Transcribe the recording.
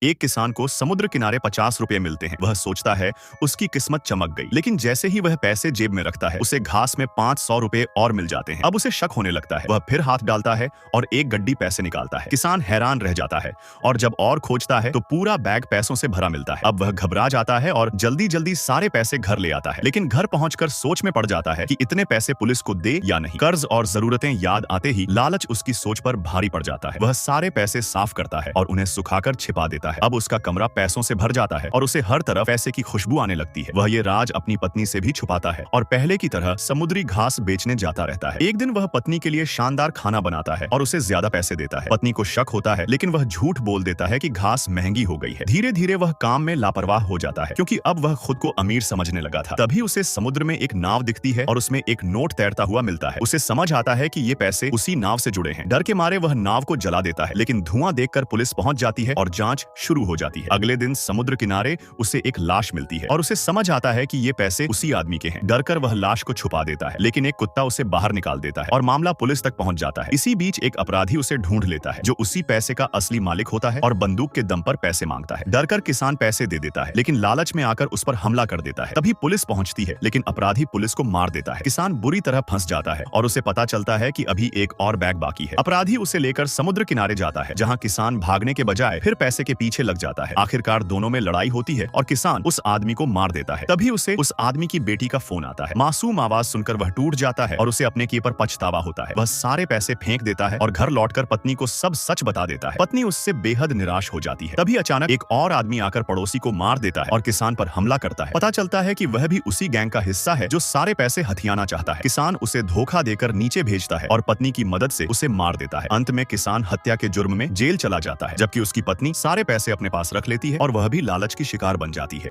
एक किसान को समुद्र किनारे 50 रुपए मिलते हैं। वह सोचता है उसकी किस्मत चमक गई, लेकिन जैसे ही वह पैसे जेब में रखता है उसे घास में 500 रुपए और मिल जाते हैं। अब उसे शक होने लगता है। वह फिर हाथ डालता है और एक गड्डी पैसे निकालता है। किसान हैरान रह जाता है और जब और खोजता है तो पूरा बैग पैसों से भरा मिलता है। अब वह घबरा जाता है और जल्दी जल्दी सारे पैसे घर ले आता है, लेकिन घर पहुंचकर सोच में पड़ जाता है कि इतने पैसे पुलिस को दे या नहीं। कर्ज और जरूरतें याद आते ही लालच उसकी सोच पर भारी पड़ जाता है। वह सारे पैसे साफ करता है और उन्हें सुखाकर छिपा देता है। अब उसका कमरा पैसों से भर जाता है और उसे हर तरफ पैसे की खुशबू आने लगती है। वह ये राज अपनी पत्नी से भी छुपाता है और पहले की तरह समुद्री घास बेचने जाता रहता है। एक दिन वह पत्नी के लिए शानदार खाना बनाता है और उसे ज्यादा पैसे देता है। पत्नी को शक होता है, लेकिन वह झूठ बोल देता है कि घास महंगी हो गई है। धीरे धीरे वह काम में लापरवाह हो जाता है, क्योंकि अब वह खुद को अमीर समझने लगा था। तभी उसे समुद्र में एक नाव दिखती है और उसमें एक नोट तैरता हुआ मिलता है। उसे समझ आता है कि ये पैसे उसी नाव से जुड़े हैं। डर के मारे वह नाव को जला देता है, लेकिन धुआं देखकर पुलिस पहुंच जाती है और जांच शुरू हो जाती है। अगले दिन समुद्र किनारे उसे एक लाश मिलती है और उसे समझ आता है कि ये पैसे उसी आदमी के हैं। डरकर वह लाश को छुपा देता है, लेकिन एक कुत्ता उसे बाहर निकाल देता है और मामला पुलिस तक पहुंच जाता है। इसी बीच एक अपराधी उसे ढूंढ लेता है, जो उसी पैसे का असली मालिक होता है और बंदूक के दम पर पैसे मांगता है। डरकर किसान पैसे दे देता है, लेकिन लालच में आकर उस पर हमला कर देता है। तभी पुलिस पहुंचती है, लेकिन अपराधी पुलिस को मार देता है। किसान बुरी तरह फंस जाता है और उसे पता चलता है कि अभी एक और बैग बाकी है। अपराधी उसे लेकर समुद्र किनारे जाता है, जहां किसान भागने के बजाय फिर पैसे के पीछे लग जाता है। आखिरकार दोनों में लड़ाई होती है और किसान उस आदमी को मार देता है। तभी उसे उस आदमी की बेटी का फोन आता है। मासूम आवाज सुनकर वह टूट जाता है और उसे अपने किए पर पछतावा होता है। वह सारे पैसे फेंक देता है और घर लौटकर पत्नी को सब सच बता देता है। पत्नी उससे बेहद निराश हो जाती है। तभी अचानक एक और आदमी आकर पड़ोसी को मार देता है और किसान पर हमला करता है। पता चलता है कि वह भी उसी गैंग का हिस्सा है जो सारे पैसे हथियाना चाहता है। किसान उसे धोखा देकर नीचे भेजता है और पत्नी की मदद से उसे मार देता है। अंत में किसान हत्या के जुर्म में जेल चला जाता है, जबकि उसकी पत्नी सारे पैसे अपने पास रख लेती है और वह भी लालच की शिकार बन जाती है।